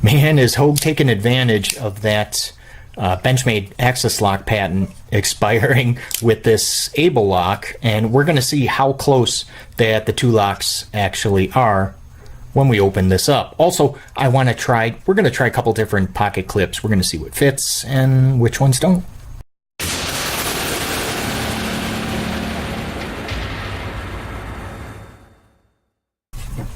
Man, is Hogue taking advantage of that Benchmade AXIS lock patent expiring with this ABLE lock, and we're going to see how close that the two locks actually are when we open this up. Also, we're going to try a couple different pocket clips. We're going to see what fits and which ones don't.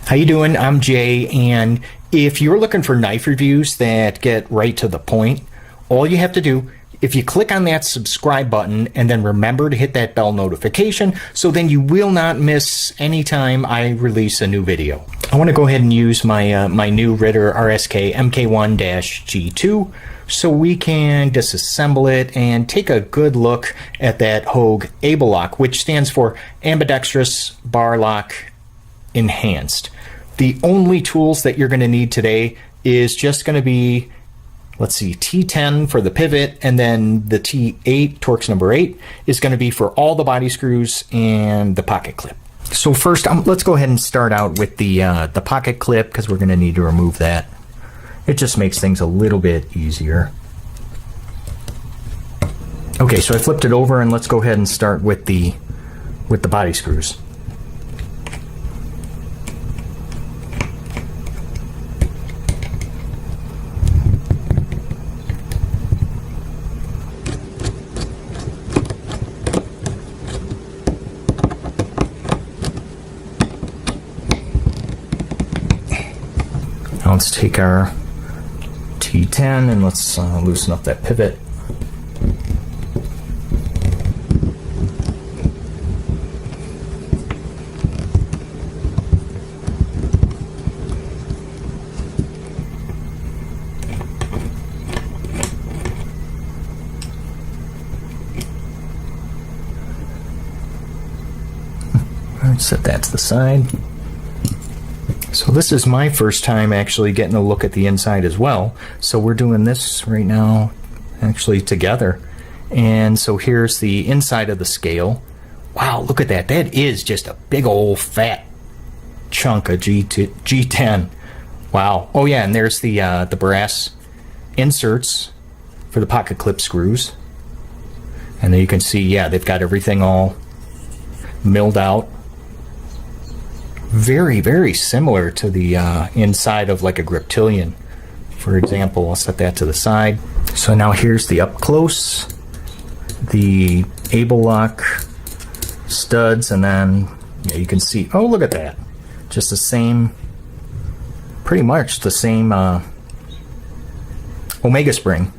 How you doing? I'm Jay, and if you're looking for knife reviews that get right to the point, all you have to do, if you click on that subscribe button and then remember to hit that bell notification, so then you will not miss any time I release a new video. I want to go ahead and use my my new Ritter RSK MK1-G2 so we can disassemble it and take a good look at that Hogue ABLE lock, which stands for Ambidextrous Bar Lock Enhanced. The only tools that you're going to need today is just going to be, let's see, T10 for the pivot, and then the T8, Torx number 8, is going to be for all the body screws and the pocket clip. So first, let's go ahead and start out with the pocket clip, because we're going to need to remove that. It just makes things a little bit easier. Okay, so I flipped it over, and let's go ahead and start with the body screws. Now let's take our T10 and let's loosen up that pivot. All right, set that to the side. So this is my first time actually getting a look at the inside as well. So we're doing this right now actually together. And so here's the inside of the scale. Wow, look at that. That is just a big old fat chunk of G10. Wow. Oh yeah, and there's the brass inserts for the pocket clip screws. And then you can see, yeah, they've got everything all milled out. Very, very similar to the inside of like a Griptilian, for example. I'll set that to the side. So now here's the up close, the ABLE lock studs, and then yeah, you can see, oh, look at that. Just the same, pretty much the same Omega spring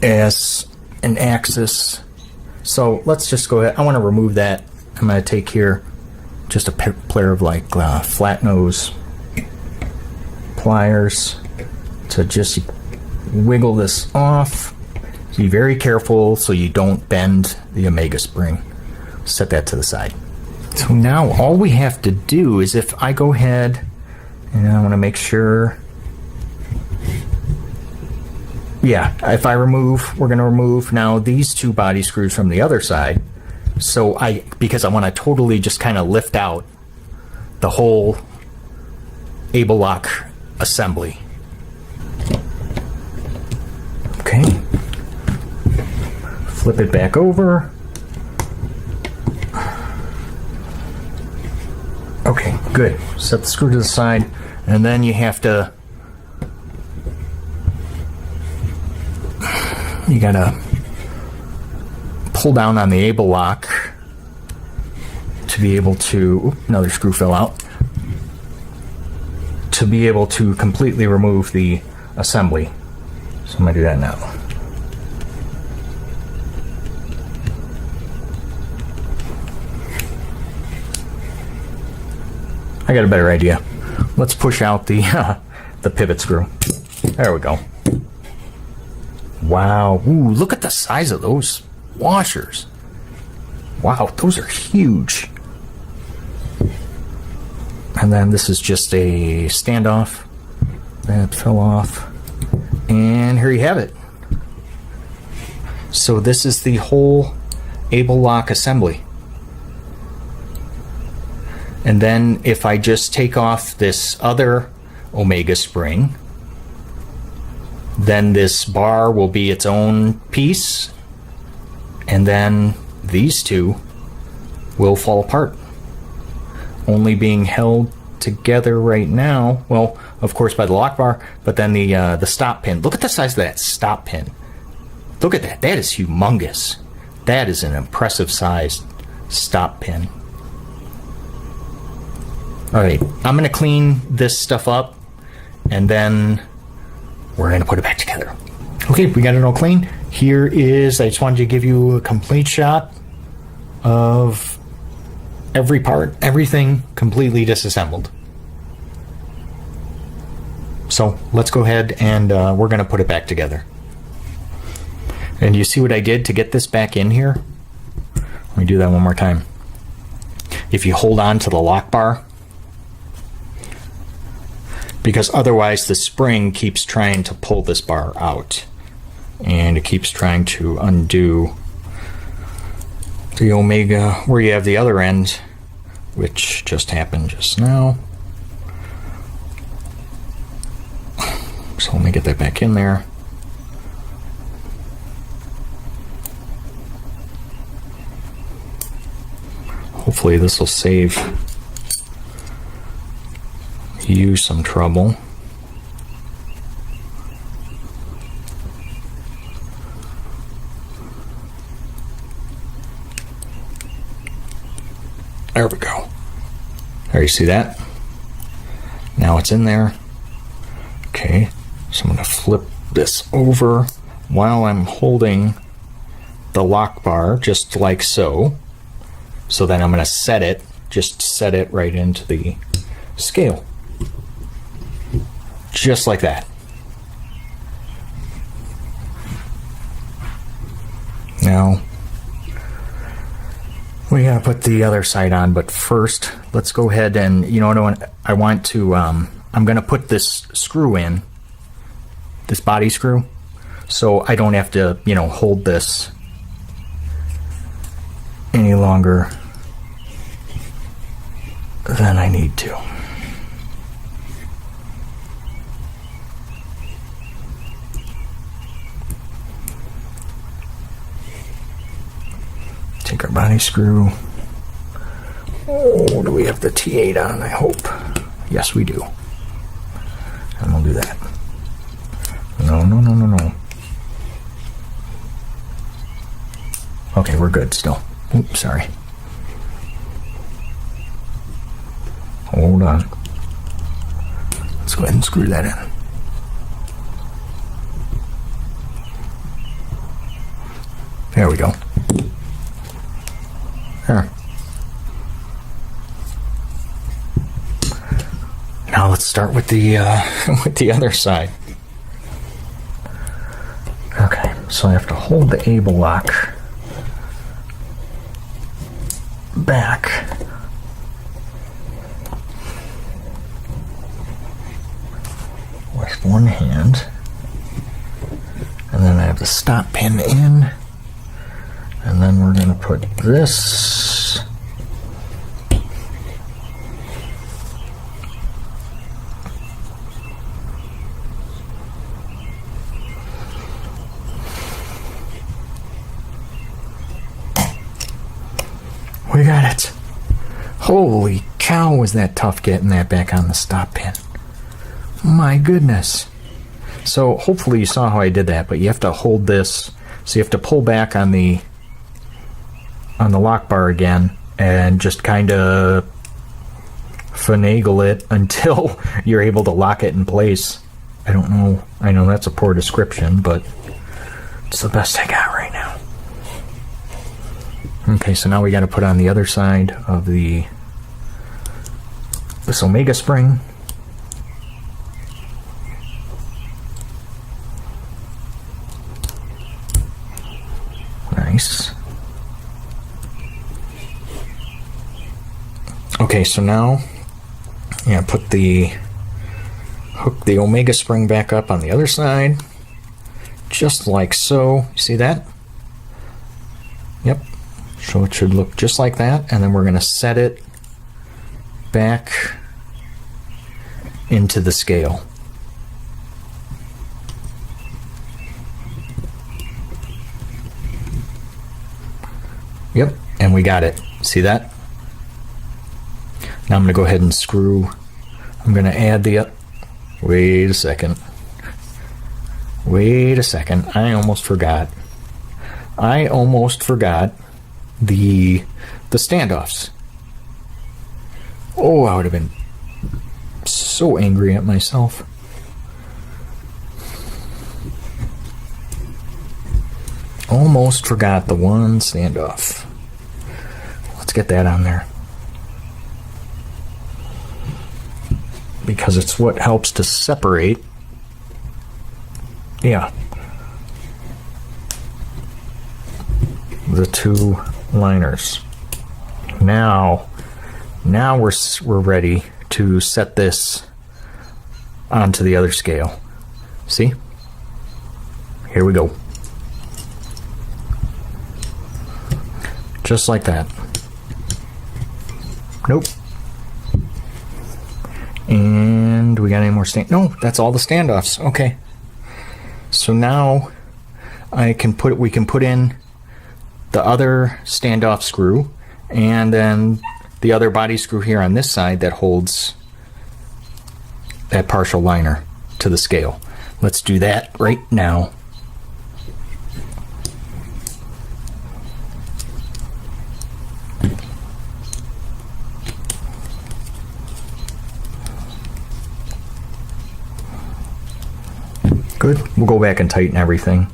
as an AXIS. So let's just go ahead. I want to remove that. I'm going to take here just a pair of like flat nose pliers to just wiggle this off. Be very careful so you don't bend the Omega spring. Set that to the side. So now all we have to do is, if I go ahead and I want to make sure, yeah, if I remove, we're going to remove now these two body screws from the other side. So because I want to totally just kind of lift out the whole ABLE lock assembly. Okay. Flip it back over. Okay, good. Set the screw to the side, and then you have to, you gotta pull down on the ABLE lock to be able to, another screw fell out, to be able to completely remove the assembly. So I'm going to do that now. I got a better idea. Let's push out the pivot screw. There we go. Wow. Ooh, look at the size of those washers. Wow, those are huge. And then this is just a standoff that fell off, and here you have it. So this is the whole ABLE lock assembly. And then if I just take off this other Omega spring, then this bar will be its own piece, and then these two will fall apart. Only being held together right now, well, of course by the lock bar, but then the stop pin. Look at the size of that stop pin. Look at that. That is humongous. That is an impressive sized stop pin. Alright, I'm going to clean this stuff up, and then we're going to put it back together. Okay, we got it all clean. Here is, I just wanted to give you a complete shot of every part, everything completely disassembled. So let's go ahead and we're going to put it back together. And you see what I did to get this back in here? Let me do that one more time. If you hold on to the lock bar, because otherwise the spring keeps trying to pull this bar out, and it keeps trying to undo the omega where you have the other end, which just happened just now. So let me get that back in there. Hopefully this will save you some trouble. There we go. There, you see that? Now it's in there. Okay, so I'm going to flip this over while I'm holding the lock bar, just like so. So then I'm going to set it, just set it right into the scale. Just like that. Now, we gotta put the other side on, but first, let's go ahead and, you know what I want to, I'm gonna put this screw in, this body screw, so I don't have to, you know, hold this any longer than I need to. Take our body screw. Oh, do we have the T8 on? I hope. Yes, we do. And we'll do that. No, no, no, no, no. Okay, we're good still. Oops, sorry. Hold on. Let's go ahead and screw that in. There we go. There. Now let's start with the with the other side. Okay, so I have to hold the ABLE lock back. With one hand, and then I have the stop pin in, and then we're going to put this we got it. Holy cow, was that tough getting that back on the stop pin. My goodness. So hopefully you saw how I did that, but you have to hold this, so you have to pull back on the lock bar again and just kind of finagle it until you're able to lock it in place. I don't know, I know that's a poor description, but it's the best I got right now. Okay, so now we got to put on the other side of this omega spring. Nice. Okay, so now, yeah, hook the omega spring back up on the other side, just like so. See that? Yep. So it should look just like that, and then we're going to set it back into the scale. Yep, and we got it. See that? Now I'm going to go ahead and screw. I'm going to add the... Wait a second. Wait a second. I almost forgot. I almost forgot the standoffs. Oh, I would have been so angry at myself. Almost forgot the one standoff. Let's get that on there, because it's what helps to separate. Yeah, the two liners. Now we're ready to set this onto the other scale. See? Here we go. Just like that. Nope. And we got any more No, that's all the standoffs. Okay. So now we can put in the other standoff screw, and then the other body screw here on this side that holds that partial liner to the scale. Let's do that right now. Good. We'll go back and tighten everything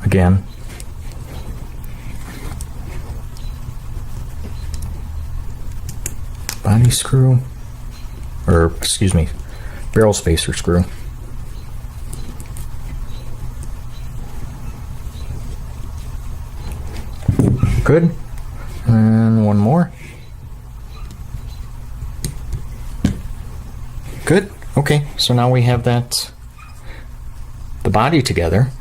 again. Body screw, or excuse me, barrel spacer screw. Good. And one more. Good. Okay, so now we have that, the body together,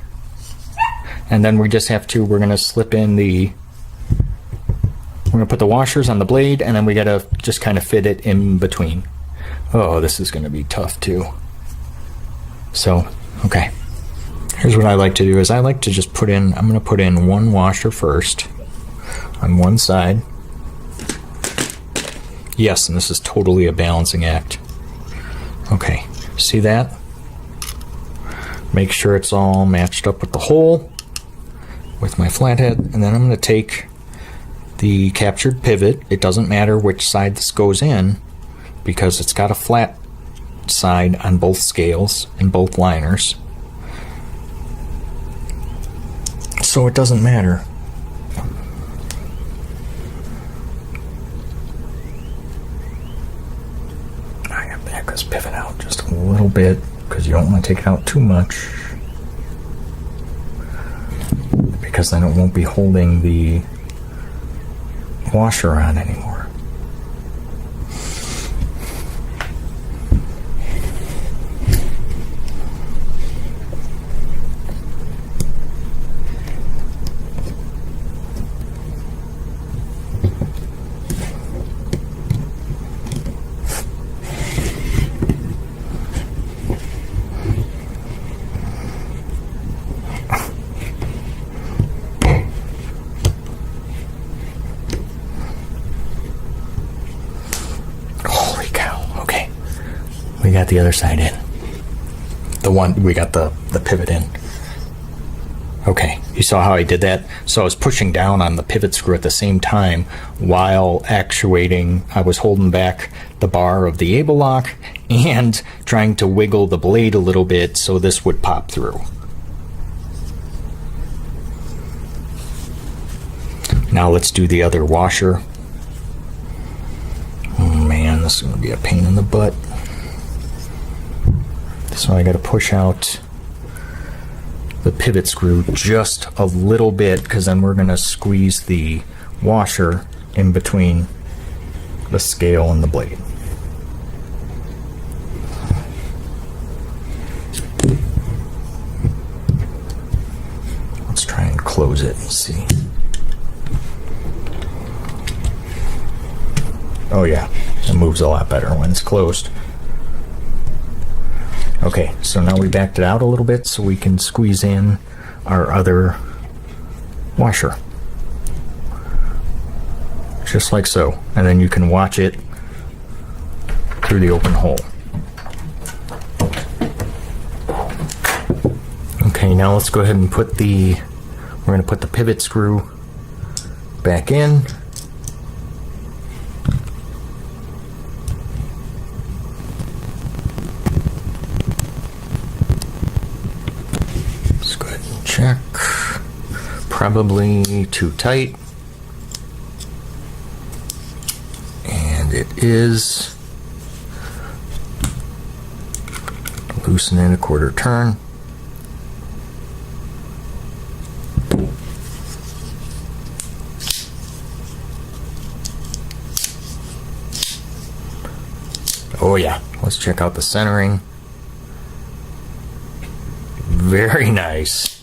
and then we just have to, we're going to slip in the, we're going to put the washers on the blade, and then we got to just kind of fit it in between. Oh, this is going to be tough too. So, okay. Here's what I like to do is I like to just put in, I'm going to put in one washer first on one side. Yes, and this is totally a balancing act. Okay, see that? Make sure it's all matched up with the hole with my flathead, and then I'm going to take the captured pivot. It doesn't matter which side this goes in because it's got a flat side on both scales and both liners, so it doesn't matter. I gotta back this pivot out just a little bit because you don't want to take it out too much, because then it won't be holding the washer on anymore. We got the other side in. The one, we got the pivot in. Okay, you saw how I did that? So I was pushing down on the pivot screw at the same time while actuating. I was holding back the bar of the Able lock and trying to wiggle the blade a little bit so this would pop through. Now let's do the other washer. Oh man, this is going to be a pain in the butt. So I got to push out the pivot screw just a little bit, because then we're going to squeeze the washer in between the scale and the blade. Let's try and close it and see. Oh yeah, it moves a lot better when it's closed. Okay, so now we backed it out a little bit so we can squeeze in our other washer. just like so, and then you can watch it through the open hole. Okay, now let's go ahead and we're going to put the pivot screw back in. Let's go ahead and check. Probably too tight. And it is. Loosen in a quarter turn. Oh yeah, let's check out the centering. Very nice.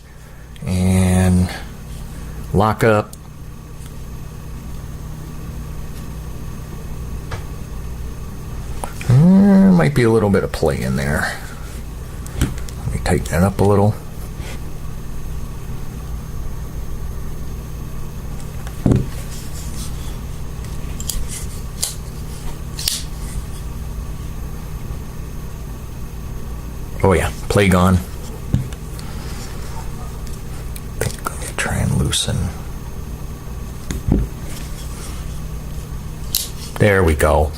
And lock up. Might be a little bit of play in there. Let me tighten that up a little. Oh yeah, play gone. I think I'm gonna try and loosen. There we go.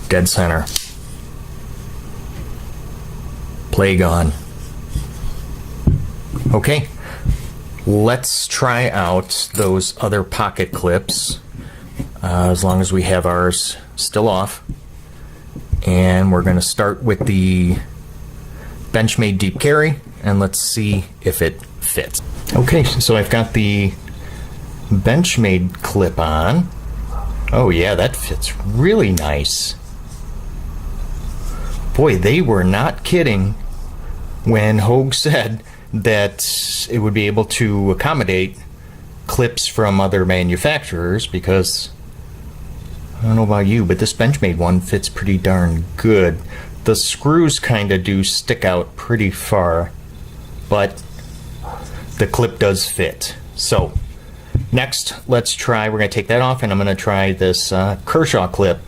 Dead center. Play gone. Okay. Let's try out those other pocket clips, as long as we have ours still off. And we're going to start with the Benchmade deep carry, and let's see if it fits. Okay, so I've got the Benchmade clip on. Oh yeah, that fits really nice. Boy, they were not kidding when Hogue said that it would be able to accommodate clips from other manufacturers, because I don't know about you, but this Benchmade one fits pretty darn good. The screws kind of do stick out pretty far, but the clip does fit. So next, let's try, we're going to take that off, and I'm going to try this Kershaw clip,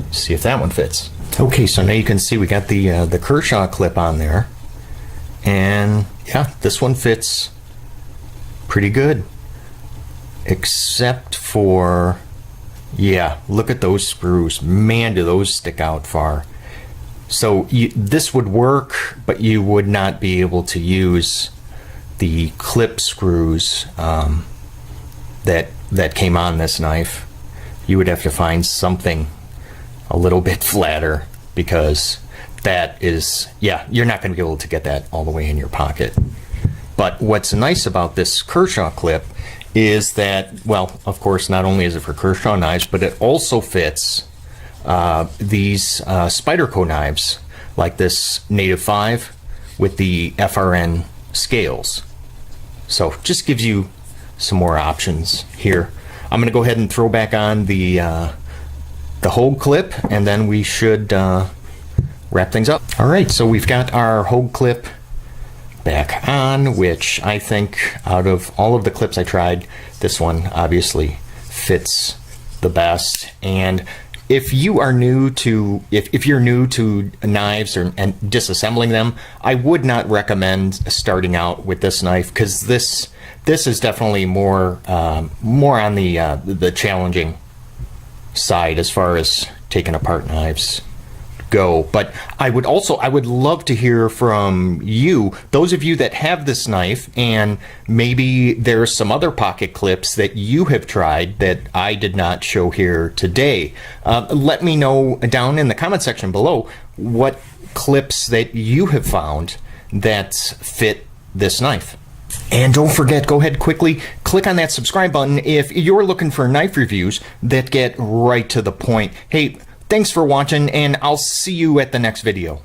see if that one fits. Okay, so now you can see we got the Kershaw clip on there. And yeah, this one fits pretty good, except for, yeah, look at those screws. Man, do those stick out far. So this would work, but you would not be able to use the clip screws that came on this knife. You would have to find something a little bit flatter, because that is, yeah, you're not going to be able to get that all the way in your pocket. But what's nice about this Kershaw clip is that, well, of course, not only is it for Kershaw knives, but it also fits these Spyderco knives, like this Native 5 with the FRN scales. So just gives you some more options here. I'm going to go ahead and throw back on the Hogue clip, and then we should wrap things up. All right, so we've got our Hogue clip back on, which I think out of all of the clips I tried, this one obviously fits the best. And if you are new to, if you're new to knives and disassembling them, I would not recommend starting out with this knife, because this is definitely more on the challenging side as far as taking apart knives go. But I would love to hear from you, those of you that have this knife, and maybe there's some other pocket clips that you have tried that I did not show here today. Let me know down in the comment section below what clips that you have found that fit this knife. And don't forget, go ahead quickly, click on that subscribe button if you're looking for knife reviews that get right to the point. Hey, thanks for watching, and I'll see you at the next video.